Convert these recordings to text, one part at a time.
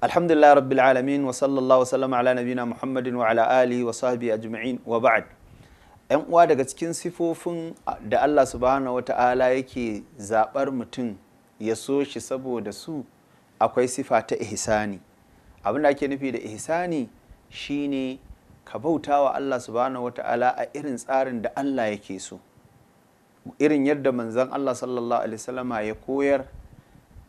Alhamdulillah rabbil alamin wa sallallahu wa sallama ala nabina Muhammadin wa ala alihi wa sahbihi ajma'in wa ba'd. ‘Yan uwa, daga cikin sifofin da Allah subhanahu wata'ala yake zaɓar mutum ya so shi saboda su akwai sifa ta ihsani. Abin da ake nufi da ihsani shine ka bauta wa Allah subhanahu wata'ala a irin tsarin da Allah yake so, irin yadda manzon Allah sallallahu alaihi wasallama ya koyar,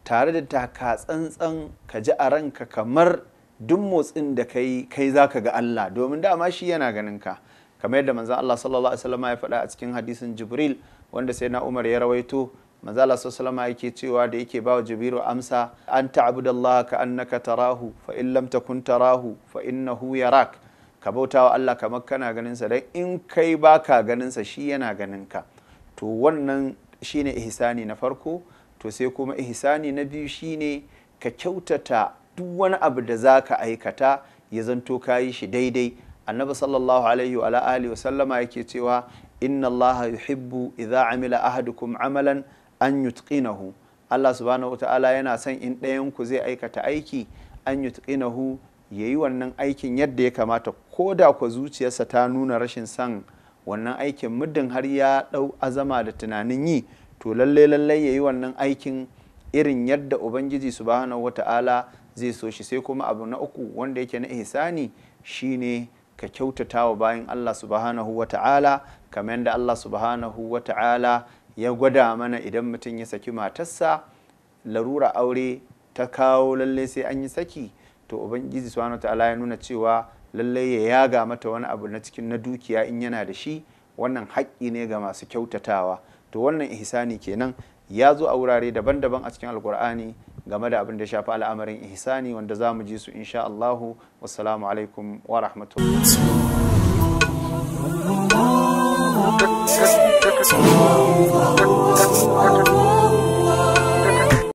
tare da taka tsantsan ka ji a ranka kamar duk motsin da kai zaka ga Allah, domin dama shi yana ganin ka, kamar yadda manzon Allah sallallahu alaihi wasallama ya faɗa a cikin hadisin Jibril wanda sai na Umar ya rawaito. manzon Allah sallallahu alaihi wasallama yake cewa da yake bawa Jibril amsa, an ta'budallaha ka annaka tarahu fa in lam takun tarahu fa innahu yarak. Ka bautawa Allah kamar kana ganin sa, dan in kai baka ganin sa shi yana ganin ka. To wannan shine ihsani na farko. To sai kuma ihsani na biyu shine ka kyautata duk wani abu da zaka aikata ya zanto kayi shi daidai. Annabi sallallahu alaihi wa alihi wa sallama yake cewa, inna Allah yuhibbu idza amila ahadukum amalan an yutqinahu. Allah subhanahu wa ta'ala yana son in ɗayan ku zai aikata aiki an yutqinahu, yayi wannan aikin yadda ya kamata, ko da ku zuciyarsa ta nuna rashin son wannan aikin, muddin har ya ɗau azama da tunanin yi, to lalle yayi wannan aikin irin yadda Ubangiji subhanahu wata'ala zai so shi. Sai kuma abu na uku wanda yake na ihsani shine ka kyautata wa bayan Allah subhanahu wata'ala, kamar yadda Allah subhanahu wata'ala ya gwada mana idan mutum ya saki matarsa, larura aure ta kawo lalle sai an yi saki, to Ubangiji subhanahu wata'ala ya nuna cewa lalle ya yaga mata wani abu na cikin na dukiya in yana da shi. Wannan haƙƙi ne ga masu kyautatawa. To wannan ihsani kenan ya zo a wurare daban-daban a cikin alkur'ani game da abin da ya shafi al'amarin ihsani, wanda za mu ji su insha Allahu. Wassalamu alaikum wa rahmatullahi.